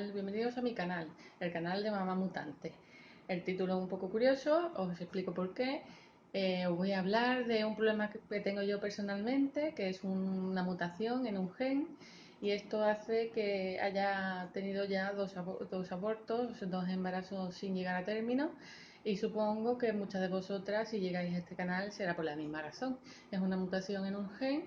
tal? Bienvenidos a mi canal, el canal de Mamá Mutante. El título es un poco curioso, os explico por qué. Os voy a hablar de un problema que tengo yo personalmente, que es una mutación en un gen, y esto hace que haya tenido ya dos abortos, dos embarazos sin llegar a término, y supongo que muchas de vosotras, si llegáis a este canal, será por la misma razón. Es una mutación en un gen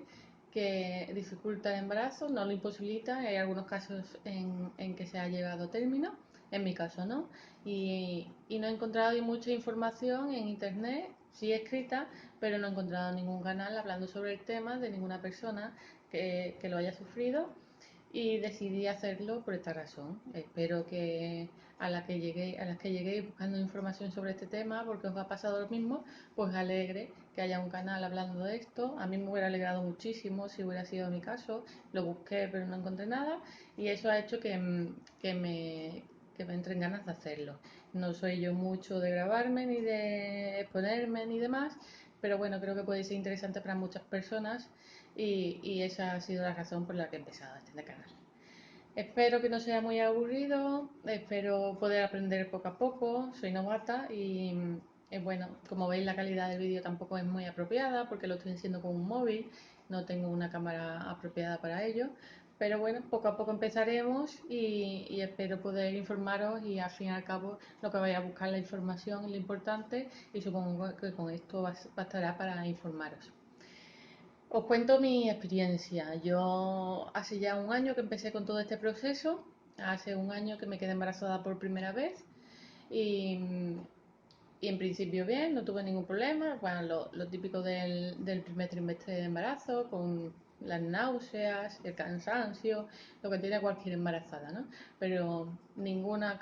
que dificulta el embarazo, no lo imposibilita. Hay algunos casos en que se ha llegado a término, en mi caso no. Y no he encontrado mucha información en internet, sí escrita, pero no he encontrado ningún canal hablando sobre el tema de ninguna persona que lo haya sufrido, y decidí hacerlo por esta razón. Espero que a las que lleguéis buscando información sobre este tema, porque os ha pasado lo mismo, pues alegre que haya un canal hablando de esto. A mí me hubiera alegrado muchísimo si hubiera sido mi caso. Lo busqué pero no encontré nada, y eso ha hecho que me entren ganas de hacerlo. No soy yo mucho de grabarme, ni de exponerme, ni demás, pero bueno, creo que puede ser interesante para muchas personas, y esa ha sido la razón por la que he empezado este canal. Espero que no sea muy aburrido, espero poder aprender poco a poco, soy novata y bueno, como veis la calidad del vídeo tampoco es muy apropiada porque lo estoy haciendo con un móvil, no tengo una cámara apropiada para ello, pero bueno, poco a poco empezaremos y espero poder informaros, y al fin y al cabo lo que vaya a buscar la información es lo importante, y supongo que con esto bastará para informaros. Os cuento mi experiencia. Yo hace ya un año que empecé con todo este proceso, hace un año que me quedé embarazada por primera vez, y, y en principio bien, no tuve ningún problema. Bueno, lo típico del primer trimestre de embarazo, con las náuseas, el cansancio, lo que tiene cualquier embarazada, ¿no? Pero ninguna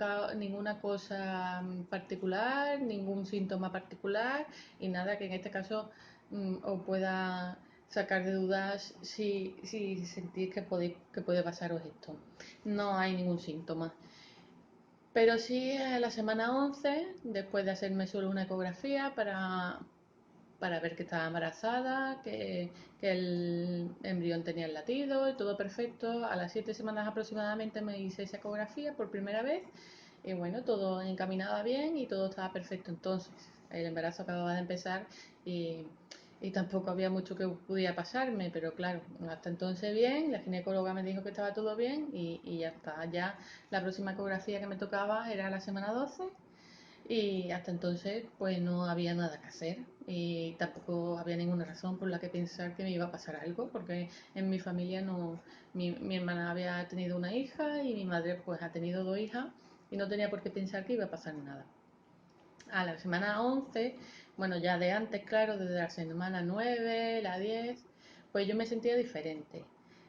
cosa particular, ningún síntoma particular, y nada que en este caso os pueda sacar de dudas si sentís que puede pasaros esto. No hay ningún síntoma. Pero sí, a la semana 11, después de hacerme solo una ecografía para ver que estaba embarazada, que el embrión tenía el latido y todo perfecto, a las 7 semanas aproximadamente me hice esa ecografía por primera vez, y bueno, todo encaminaba bien y todo estaba perfecto. Entonces, el embarazo acababa de empezar, y, y tampoco había mucho que pudiera pasarme, pero claro, hasta entonces bien, la ginecóloga me dijo que estaba todo bien, y ya está. Ya la próxima ecografía que me tocaba era la semana 12, y hasta entonces pues no había nada que hacer, y tampoco había ninguna razón por la que pensar que me iba a pasar algo, porque en mi familia no, mi hermana había tenido una hija y mi madre pues ha tenido dos hijas, y no tenía por qué pensar que iba a pasar nada. A la semana 11, bueno, ya de antes, claro, desde la semana 9, la 10, pues yo me sentía diferente.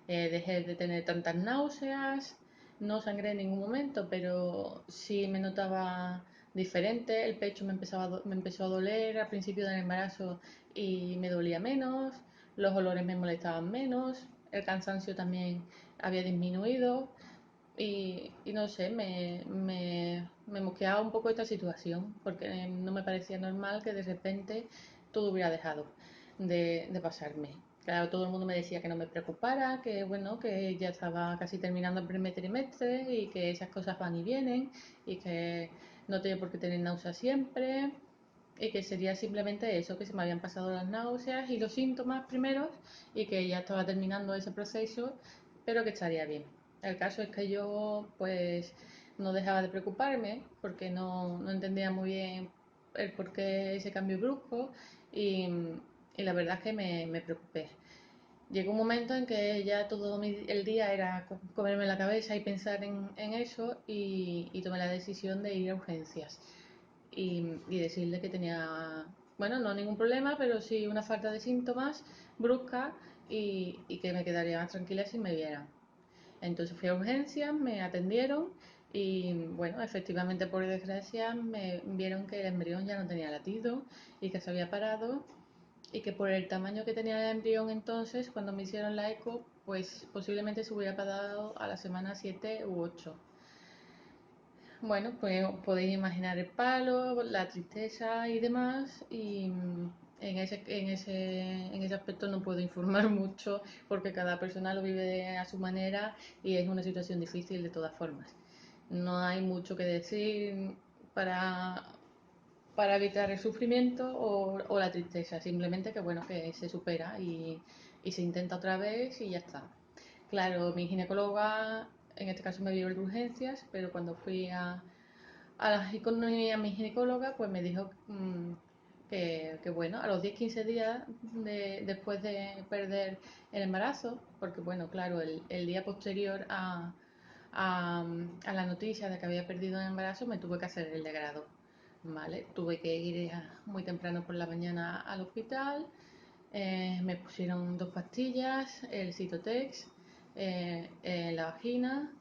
Dejé de tener tantas náuseas, no sangré en ningún momento, pero sí me notaba diferente. El pecho me empezó a doler al principio del embarazo, y me dolía menos, los olores me molestaban menos, el cansancio también había disminuido, y no sé, me mosqueaba un poco esta situación, porque no me parecía normal que de repente todo hubiera dejado de pasarme. Claro, todo el mundo me decía que no me preocupara, que bueno, que ya estaba casi terminando el primer trimestre y que esas cosas van y vienen, y que no tenía por qué tener náuseas siempre, y que sería simplemente eso, que se me habían pasado las náuseas y los síntomas primeros, y que ya estaba terminando ese proceso, pero que estaría bien. El caso es que yo pues no dejaba de preocuparme, porque no entendía muy bien el por qué ese cambio brusco, y, y la verdad es que me preocupé. Llegó un momento en que ya todo el día era comerme la cabeza y pensar en eso, y tomé la decisión de ir a urgencias y decirle que tenía, bueno, no ningún problema, pero sí una falta de síntomas brusca, y que me quedaría más tranquila si me vieran. Entonces fui a urgencias, me atendieron, y bueno, efectivamente, por desgracia, me vieron que el embrión ya no tenía latido y que se había parado, y que por el tamaño que tenía el embrión entonces, cuando me hicieron la eco, pues posiblemente se hubiera parado a la semana 7 u 8. Bueno, pues podéis imaginar el palo, la tristeza y demás, y en ese aspecto no puedo informar mucho, porque cada persona lo vive a su manera y es una situación difícil de todas formas. No hay mucho que decir para, para evitar el sufrimiento o la tristeza, simplemente que bueno, que se supera y se intenta otra vez y ya está. Claro, mi ginecóloga, en este caso me vio de urgencias, pero cuando fui con mi ginecóloga, pues me dijo que bueno, a los 10-15 días después de perder el embarazo, porque bueno, claro, el día posterior a la noticia de que había perdido el embarazo me tuve que hacer el degrado, ¿vale? Tuve que ir muy temprano por la mañana al hospital, me pusieron 2 pastillas, el Cytotex, en la vagina.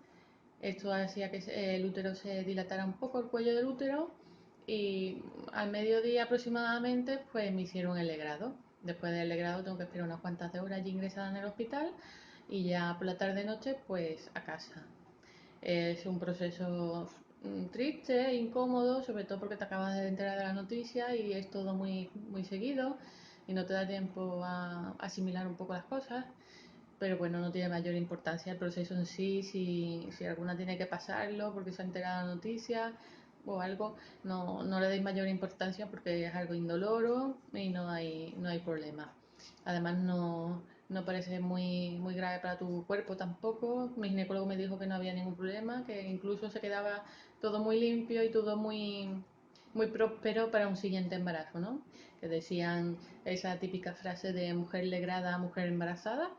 Esto hacía que el útero se dilatara un poco, el cuello del útero, y al mediodía aproximadamente pues me hicieron el legrado. Después del legrado tengo que esperar unas cuantas de horas allí ingresada en el hospital y ya por la tarde-noche pues a casa. Es un proceso triste, incómodo, sobre todo porque te acabas de enterar de la noticia y es todo muy, muy seguido y no te da tiempo a asimilar un poco las cosas. Pero bueno, no tiene mayor importancia el proceso en sí, si alguna tiene que pasarlo porque se ha enterado de la noticia o algo, no le deis mayor importancia porque es algo indoloro y no hay problema. Además no parece muy grave para tu cuerpo tampoco. Mi ginecólogo me dijo que no había ningún problema, que incluso se quedaba todo muy limpio y todo muy próspero para un siguiente embarazo, ¿no? Que decían esa típica frase de mujer legrada, mujer embarazada.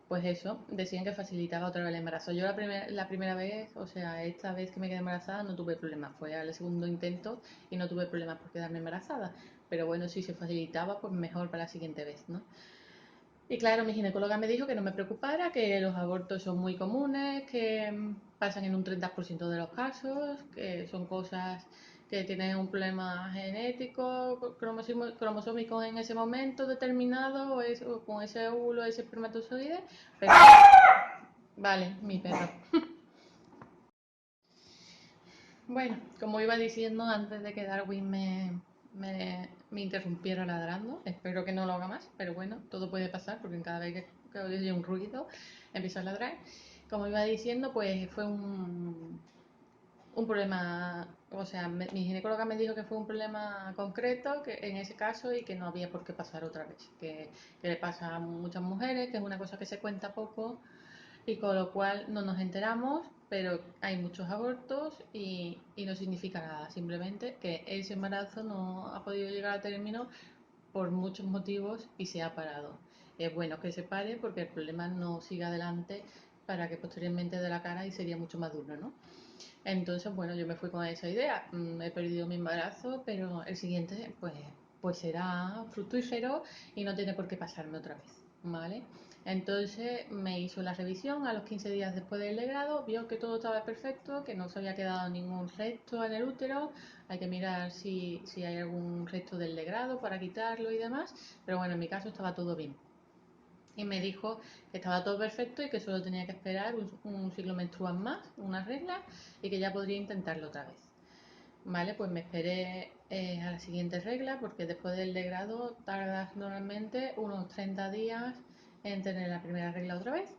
Pues eso, decían que facilitaba otra vez el embarazo. Yo la primera vez, o sea, esta vez que me quedé embarazada no tuve problemas. Fue al segundo intento y no tuve problemas por quedarme embarazada. Pero bueno, si se facilitaba, pues mejor para la siguiente vez, ¿no? Y claro, mi ginecóloga me dijo que no me preocupara, que los abortos son muy comunes, que pasan en un 30% de los casos, que son cosas que tienen un problema genético, cromosómico en ese momento determinado, o con ese óvulo, ese espermatozoide. Pero, vale, mi perro. Bueno, como iba diciendo antes de que Darwin me interrumpiera ladrando, espero que no lo haga más, pero bueno, todo puede pasar porque cada vez que oye un ruido empiezo a ladrar. Como iba diciendo, pues fue un problema, o sea, mi ginecóloga me dijo que fue un problema concreto que en ese caso y que no había por qué pasar otra vez, que le pasa a muchas mujeres, que es una cosa que se cuenta poco y con lo cual no nos enteramos, pero hay muchos abortos y no significa nada, simplemente que ese embarazo no ha podido llegar a término por muchos motivos y se ha parado. Es bueno que se pare porque el problema no siga adelante para que posteriormente dé la cara y sería mucho más duro, ¿no? Entonces, bueno, yo me fui con esa idea. He perdido mi embarazo, pero el siguiente, pues será fructífero y no tiene por qué pasarme otra vez, ¿vale? Entonces me hizo la revisión a los 15 días después del legrado, vio que todo estaba perfecto, que no se había quedado ningún resto en el útero, hay que mirar si hay algún resto del legrado para quitarlo y demás, pero bueno, en mi caso estaba todo bien y me dijo que estaba todo perfecto y que solo tenía que esperar un ciclo menstrual más, una regla, y que ya podría intentarlo otra vez. Vale, pues me esperé a la siguiente regla porque después del degrado tardas normalmente unos 30 días en tener la primera regla otra vez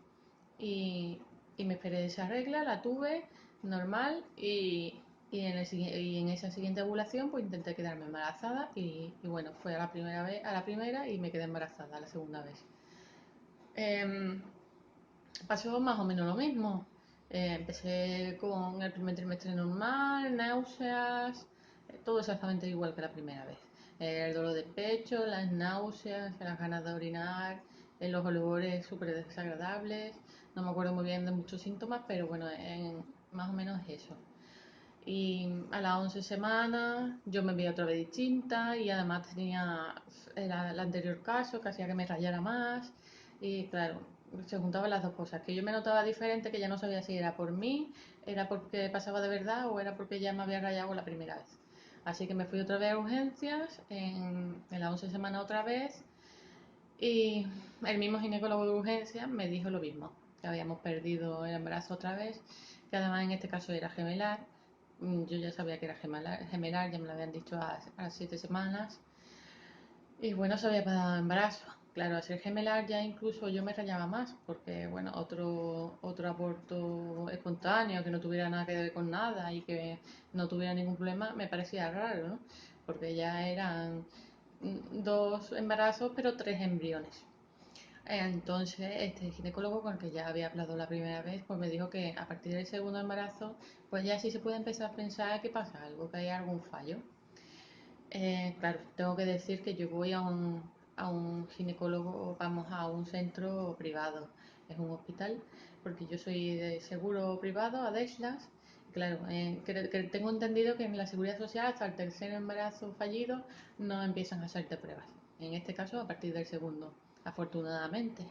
y, y me esperé esa regla, la tuve normal y en esa siguiente ovulación pues intenté quedarme embarazada y bueno, fue a la primera vez, a la primera y me quedé embarazada a la segunda vez. Em, Pasó más o menos lo mismo. Empecé con el primer trimestre normal, náuseas, todo exactamente igual que la primera vez. El dolor de pecho, las náuseas, las ganas de orinar, los olores súper desagradables. No me acuerdo muy bien de muchos síntomas, pero bueno, más o menos eso. Y a las 11 semanas yo me veía otra vez distinta y además tenía el anterior caso que hacía que me rayara más. Y claro, se juntaban las dos cosas, que yo me notaba diferente, que ya no sabía si era por mí, era porque pasaba de verdad o era porque ya me había rayado la primera vez. Así que me fui otra vez a urgencias, en las 11 semanas otra vez, y el mismo ginecólogo de urgencias me dijo lo mismo, que habíamos perdido el embarazo otra vez, que además en este caso era gemelar. Yo ya sabía que era gemelar, ya me lo habían dicho a las 7 semanas. Y bueno, se había pasado embarazo. claro, al ser gemelar ya incluso yo me rayaba más, porque bueno, otro aborto espontáneo que no tuviera nada que ver con nada y que no tuviera ningún problema, me parecía raro, ¿no? Porque ya eran dos embarazos, pero tres embriones. Entonces, este ginecólogo con el que ya había hablado la primera vez, pues me dijo que a partir del segundo embarazo, pues ya sí se puede empezar a pensar que pasa algo, que hay algún fallo. Claro, tengo que decir que yo voy a un ginecólogo, vamos a un centro privado, es un hospital, porque yo soy de seguro privado, Adeslas. Claro, que tengo entendido que en la seguridad social hasta el tercer embarazo fallido no empiezan a hacerte pruebas. En este caso, a partir del segundo, afortunadamente,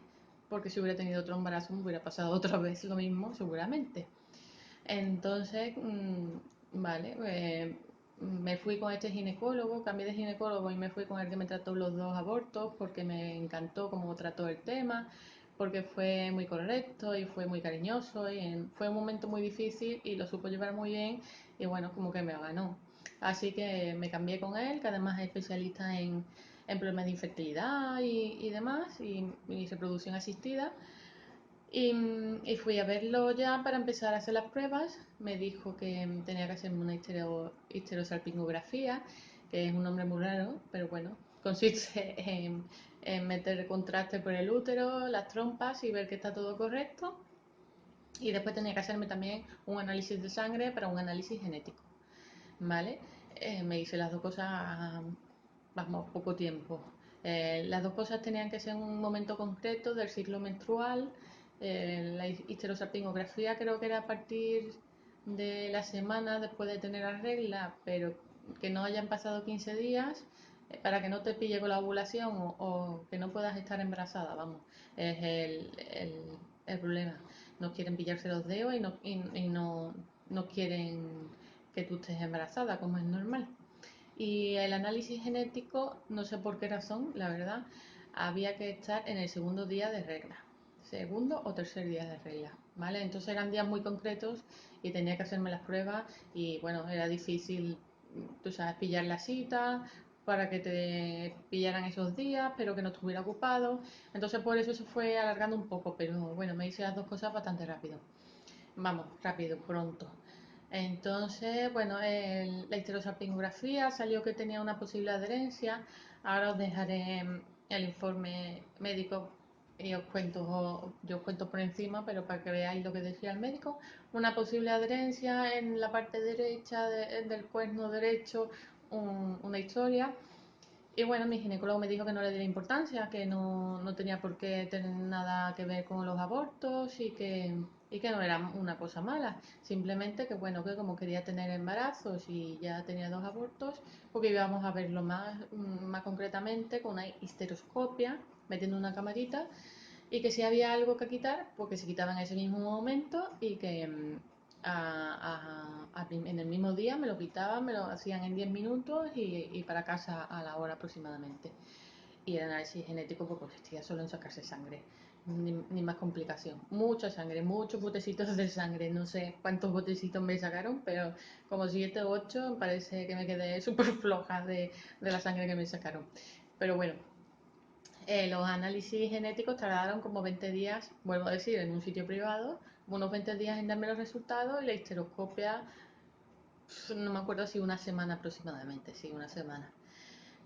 porque si hubiera tenido otro embarazo me hubiera pasado otra vez lo mismo, seguramente. Entonces, vale, me fui con este ginecólogo, cambié de ginecólogo y me fui con el que me trató los dos abortos porque me encantó cómo trató el tema, porque fue muy correcto y fue muy cariñoso y fue un momento muy difícil y lo supo llevar muy bien y bueno, como que me ganó. Así que me cambié con él, que además es especialista en problemas de infertilidad y demás y reproducción asistida. Y fui a verlo ya para empezar a hacer las pruebas. Me dijo que tenía que hacerme una histerosalpingografía, que es un nombre muy raro, pero bueno, consiste en meter contraste por el útero, las trompas y ver que está todo correcto. Y después tenía que hacerme también un análisis de sangre para un análisis genético. ¿Vale? Me hice las dos cosas, vamos, poco tiempo. Las dos cosas tenían que ser en un momento concreto del ciclo menstrual. La histerosalpingografía creo que era a partir de la semana después de tener la regla, pero que no hayan pasado 15 días para que no te pille con la ovulación o que no puedas estar embarazada, vamos, es el problema. No quieren pillarse los dedos y no quieren que tú estés embarazada, como es normal. Y el análisis genético, no sé por qué razón, la verdad, había que estar en el segundo día de regla, segundo o tercer día de regla, ¿vale? Entonces eran días muy concretos y tenía que hacerme las pruebas y bueno, era difícil, tú sabes, pillar la cita para que te pillaran esos días, pero que no estuviera ocupado. Entonces por eso se fue alargando un poco, pero bueno, me hice las dos cosas bastante rápido. Vamos, rápido, pronto. Entonces, bueno, la histerosalpingografía salió que tenía una posible adherencia. Ahora os dejaré el informe médico y yo os cuento por encima, pero para que veáis lo que decía el médico. Una posible adherencia en la parte derecha del cuerno derecho, una historia. Y bueno, mi ginecólogo me dijo que no le diera importancia, que no tenía por qué tener nada que ver con los abortos y que no era una cosa mala. Simplemente que bueno, que como quería tener embarazos y ya tenía dos abortos, porque íbamos a verlo más concretamente con una histeroscopia, metiendo una camarita, y que si había algo que quitar, pues que se quitaba en ese mismo momento y que en el mismo día me lo quitaban, me lo hacían en 10 minutos y para casa a la hora aproximadamente. Y el análisis genético pues consistía solo en sacarse sangre, ni más complicación. Mucha sangre, muchos botecitos de sangre, no sé cuántos botecitos me sacaron, pero como 7 o 8 parece que me quedé súper floja de la sangre que me sacaron. Pero bueno, los análisis genéticos tardaron como 20 días, vuelvo a decir, en un sitio privado, unos 20 días en darme los resultados y la histeroscopia, no me acuerdo si una semana aproximadamente, sí, una semana.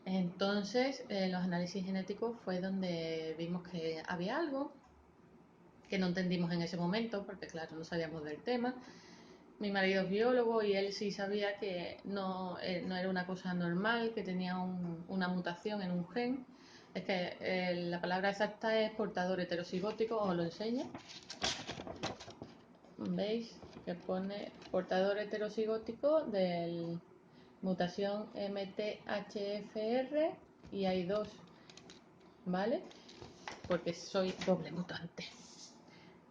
Entonces, los análisis genéticos fue donde vimos que había algo que no entendimos en ese momento, porque claro, no sabíamos del tema. Mi marido es biólogo y él sí sabía que no era una cosa normal, que tenía una mutación en un gen. Es que la palabra exacta es portador heterocigótico, os lo enseño. ¿Veis? Que pone portador heterocigótico de mutación MTHFR y hay dos, ¿vale? Porque soy doble mutante,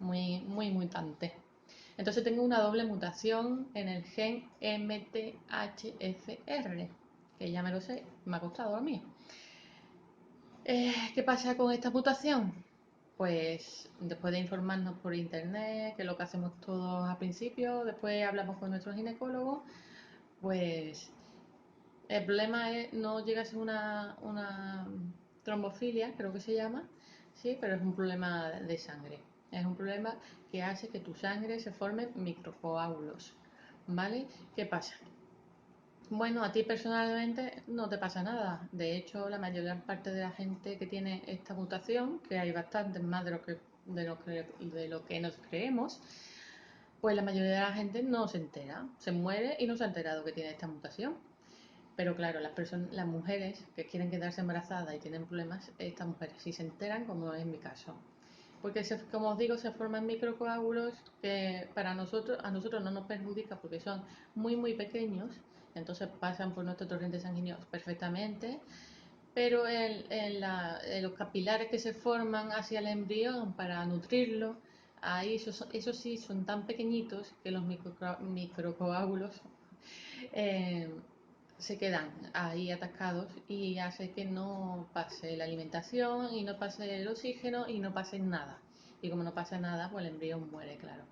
muy, muy mutante. Entonces tengo una doble mutación en el gen MTHFR, que ya me lo sé, me ha costado a mí. ¿Qué pasa con esta mutación? Pues después de informarnos por internet, que es lo que hacemos todos al principio, después hablamos con nuestro ginecólogo, pues el problema es no llega a ser una trombofilia, creo que se llama, sí, pero es un problema de sangre. Es un problema que hace que tu sangre se formen microcoágulos, ¿vale? ¿Qué pasa? Bueno, a ti personalmente no te pasa nada. De hecho, la mayor parte de la gente que tiene esta mutación, que hay bastantes más de lo que nos creemos, pues la mayoría de la gente no se entera, se muere y no se ha enterado que tiene esta mutación. Pero claro, las mujeres que quieren quedarse embarazadas y tienen problemas, estas mujeres sí se enteran, como es mi caso. Porque, como os digo, se forman microcoágulos que a nosotros no nos perjudica porque son muy, muy pequeños, entonces pasan por nuestro torrente sanguíneo perfectamente, pero en los capilares que se forman hacia el embrión para nutrirlo, ahí esos sí son tan pequeñitos que los microcoágulos eh, se quedan ahí atascados y hace que no pase la alimentación y no pase el oxígeno y no pase nada. Y como no pasa nada, pues el embrión muere, claro.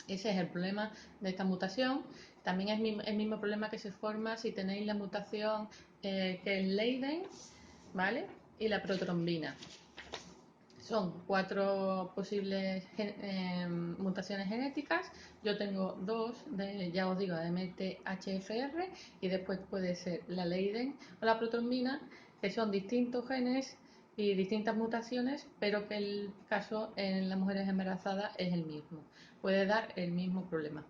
Ese es el problema de esta mutación. También es el mismo problema que se forma si tenéis la mutación que es Leiden, ¿vale? Y la protrombina. Son 4 posibles mutaciones genéticas. Yo tengo 2 ya os digo, MTHFR, y después puede ser la Leiden o la protrombina, que son distintos genes y distintas mutaciones, pero que el caso en las mujeres embarazadas es el mismo. Puede dar el mismo problema.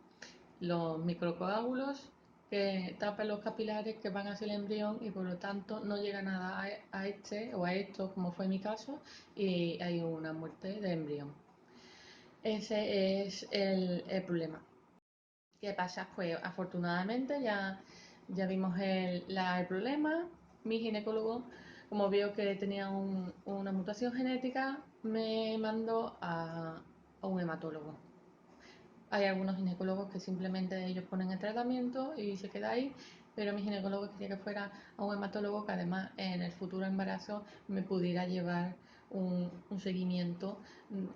Los microcoágulos que tapan los capilares que van hacia el embrión y por lo tanto no llega nada a este o a esto, como fue mi caso, y hay una muerte de embrión. Ese es el problema. ¿Qué pasa? Pues afortunadamente ya vimos el problema. Mi ginecólogo, como vio que tenía una mutación genética, me mandó a un hematólogo. Hay algunos ginecólogos que simplemente ellos ponen el tratamiento y se queda ahí, pero mi ginecólogo quería que fuera a un hematólogo que además en el futuro embarazo me pudiera llevar un seguimiento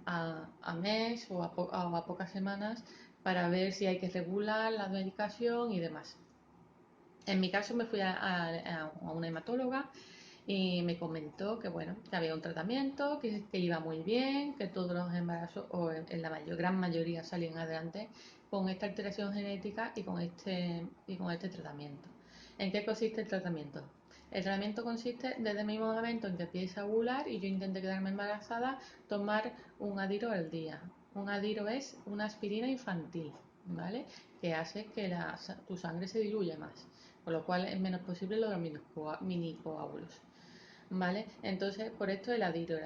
a mes o a pocas semanas para ver si hay que regular la medicación y demás. En mi caso me fui a una hematóloga y me comentó que bueno, que había un tratamiento, que iba muy bien, que todos los embarazos, o en la gran mayoría, salían adelante con esta alteración genética y con este tratamiento. ¿En qué consiste el tratamiento? El tratamiento consiste desde el mismo momento en que empieza a ovular y yo intento quedarme embarazada, tomar un Adiro al día. Un Adiro es una aspirina infantil, ¿vale? Que hace que tu sangre se diluya más, con lo cual es menos posible los minicoágulos. ¿Vale? Entonces, por esto el Adiro,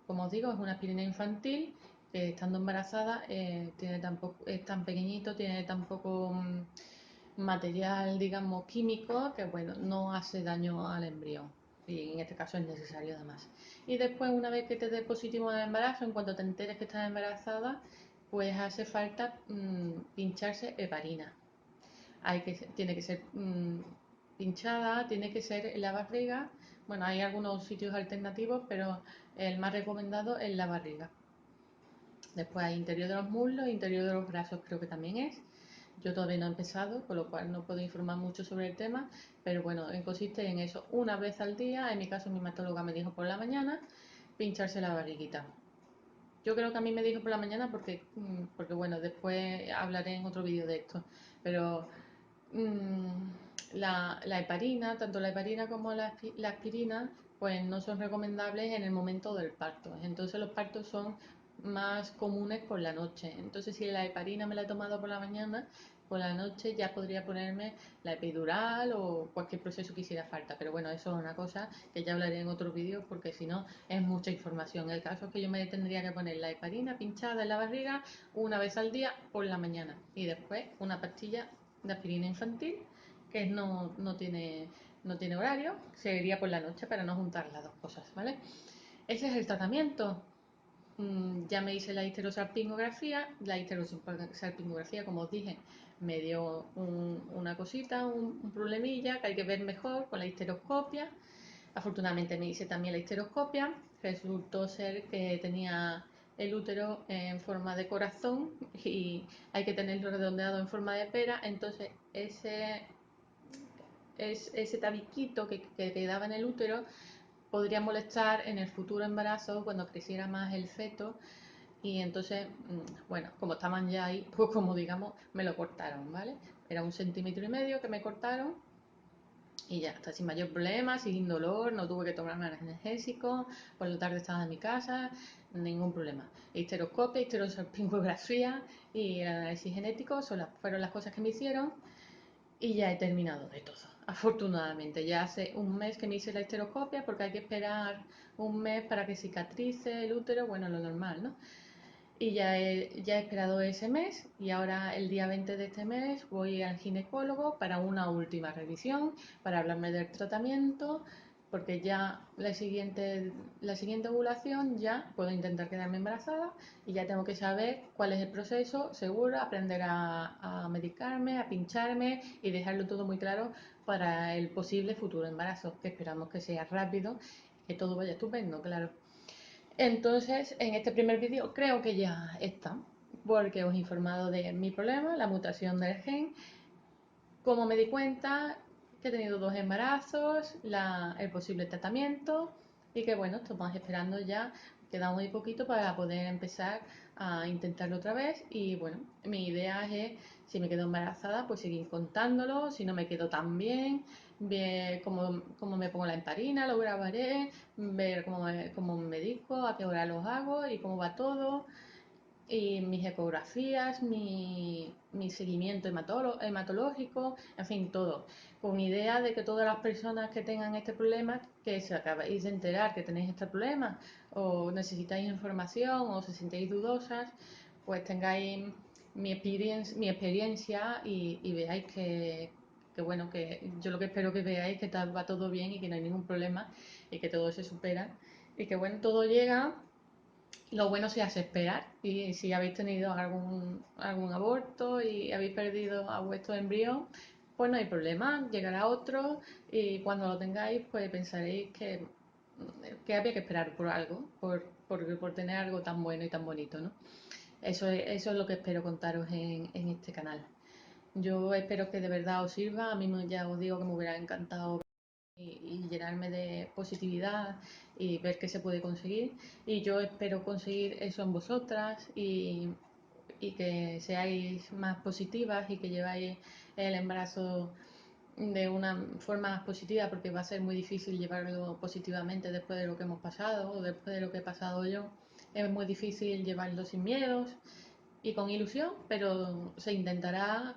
como os digo, es una aspirina infantil que estando embarazada es tan pequeñito, tiene tan poco material, digamos, químico, que bueno, no hace daño al embrión. Y en este caso es necesario además. Y después, una vez que te dé positivo en el embarazo, en cuanto te enteres que estás embarazada, pues hace falta pincharse heparina. Tiene que ser pinchada, tiene que ser en la barriga. Bueno, hay algunos sitios alternativos, pero el más recomendado es la barriga. Después hay interior de los muslos, interior de los brazos creo que también es. Yo todavía no he empezado, con lo cual no puedo informar mucho sobre el tema, pero bueno, consiste en eso, una vez al día. En mi caso mi hematóloga me dijo por la mañana, pincharse la barriguita. Yo creo que a mí me dijo por la mañana porque bueno, después hablaré en otro vídeo de esto, pero la heparina, tanto la heparina como la aspirina, pues no son recomendables en el momento del parto. Entonces los partos son más comunes por la noche. Entonces si la heparina me la he tomado por la mañana, por la noche ya podría ponerme la epidural o cualquier proceso que hiciera falta. Pero bueno, eso es una cosa que ya hablaré en otro vídeo porque si no es mucha información. El caso es que yo me tendría que poner la heparina pinchada en la barriga una vez al día por la mañana y después una pastilla de aspirina infantil que no tiene horario, sería por la noche para no juntar las dos cosas, ¿vale? Ese es el tratamiento. Ya me hice la histerosalpingografía. La histerosalpingografía, como os dije, me dio una cosita, un problemilla que hay que ver mejor con la histeroscopia. Afortunadamente me hice también la histeroscopia. Resultó ser que tenía el útero en forma de corazón y hay que tenerlo redondeado en forma de pera. Entonces ese tabiquito que quedaba en el útero, podría molestar en el futuro embarazo cuando creciera más el feto. Y entonces, bueno, como estaban ya ahí, pues como digamos, me lo cortaron, ¿vale? Era 1,5 cm que me cortaron y ya está, sin mayor problema, sin dolor, no tuve que tomar nada analgésico, por la tarde estaba en mi casa, ningún problema. Histeroscopia, histerosalpingografía y el análisis genético fueron las cosas que me hicieron y ya he terminado de todo. Afortunadamente, ya hace un mes que me hice la histeroscopia porque hay que esperar un mes para que cicatrice el útero, bueno, lo normal, ¿no? Y ya he esperado ese mes y ahora el día 20 de este mes voy al ginecólogo para una última revisión, para hablarme del tratamiento, porque ya la siguiente ovulación ya puedo intentar quedarme embarazada y ya tengo que saber cuál es el proceso, seguro, aprender a medicarme, a pincharme y dejarlo todo muy claro para el posible futuro embarazo, que esperamos que sea rápido, que todo vaya estupendo, claro. Entonces, en este primer vídeo creo que ya está, porque os he informado de mi problema, la mutación del gen, cómo me di cuenta, que he tenido 2 embarazos, el posible tratamiento y que bueno, estamos esperando ya, queda muy poquito para poder empezar a intentarlo otra vez y bueno, mi idea es, si me quedo embarazada, pues seguir contándolo, si no me quedo tan bien, ver cómo me pongo la heparina, lo grabaré, ver cómo me medico, a qué hora los hago y cómo va todo y mis ecografías, mi seguimiento hematológico, en fin, todo. Con idea de que todas las personas que tengan este problema, que se acabáis de enterar que tenéis este problema, o necesitáis información, o se sentéis dudosas, pues tengáis mi experiencia y veáis que, bueno, que yo lo que espero que veáis que va todo bien y que no hay ningún problema y que todo se supera y que, bueno, todo llega. Lo bueno se hace esperar y si habéis tenido algún aborto y habéis perdido a vuestro embrión, pues no hay problema, llegará otro y cuando lo tengáis pues pensaréis que había que esperar por algo, por tener algo tan bueno y tan bonito, ¿no? Eso es lo que espero contaros en este canal. Yo espero que de verdad os sirva, a mí ya os digo que me hubiera encantado y llenarme de positividad y ver qué se puede conseguir. Y yo espero conseguir eso en vosotras y que seáis más positivas y que lleváis el embarazo de una forma más positiva, porque va a ser muy difícil llevarlo positivamente después de lo que hemos pasado o después de lo que he pasado yo. Es muy difícil llevarlo sin miedos y con ilusión, pero se intentará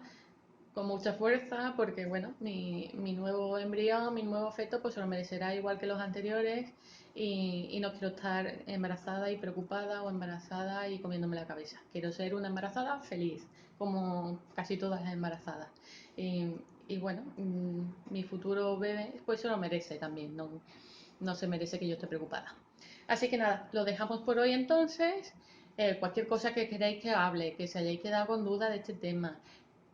con mucha fuerza porque, bueno, mi nuevo embrión, mi nuevo feto, pues se lo merecerá igual que los anteriores y no quiero estar embarazada y preocupada o embarazada y comiéndome la cabeza. Quiero ser una embarazada feliz, como casi todas las embarazadas. Y bueno, mi futuro bebé pues se lo merece también, no se merece que yo esté preocupada. Así que nada, lo dejamos por hoy entonces. Cualquier cosa que queráis que hable, que se hayáis quedado con duda de este tema,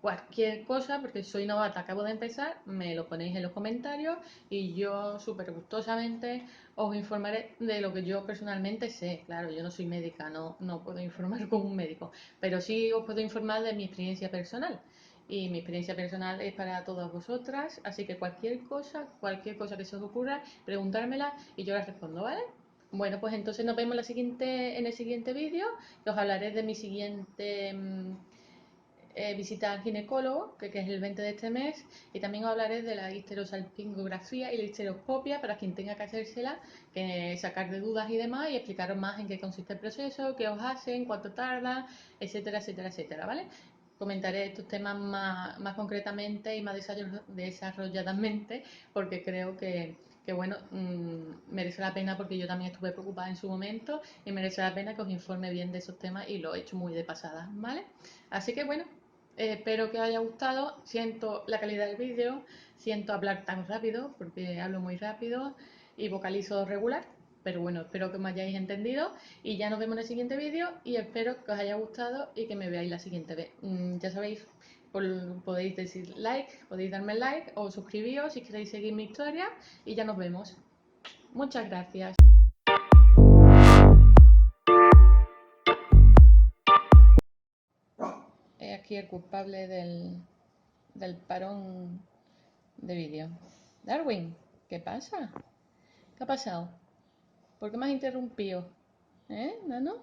cualquier cosa, porque soy novata, acabo de empezar, me lo ponéis en los comentarios y yo súper gustosamente os informaré de lo que yo personalmente sé. Claro, yo no soy médica, no puedo informar como un médico, pero sí os puedo informar de mi experiencia personal. Y mi experiencia personal es para todas vosotras, así que cualquier cosa que se os ocurra, preguntármela y yo las respondo, ¿vale? Bueno, pues entonces nos vemos en el siguiente vídeo, que os hablaré de mi siguiente visita al ginecólogo, que es el 20 de este mes, y también os hablaré de la histerosalpingografía y la histeroscopia para quien tenga que hacérsela, que sacar de dudas y demás, y explicaros más en qué consiste el proceso, qué os hacen, cuánto tarda, etcétera, etcétera, etcétera, ¿vale? Comentaré estos temas más concretamente y más desarrolladamente porque creo que bueno, merece la pena porque yo también estuve preocupada en su momento y merece la pena que os informe bien de esos temas y lo he hecho muy de pasada, ¿vale? Así que bueno, espero que os haya gustado. Siento la calidad del vídeo, siento hablar tan rápido porque hablo muy rápido y vocalizo regular, pero bueno, espero que me hayáis entendido y ya nos vemos en el siguiente vídeo y espero que os haya gustado y que me veáis la siguiente vez. Ya sabéis, podéis decir like, podéis darme like o suscribíos si queréis seguir mi historia y ya nos vemos. Muchas gracias. He aquí el culpable del parón de vídeo. Darwin, ¿qué pasa? ¿Qué ha pasado? ¿Por qué me has interrumpido? ¿Eh, Nano?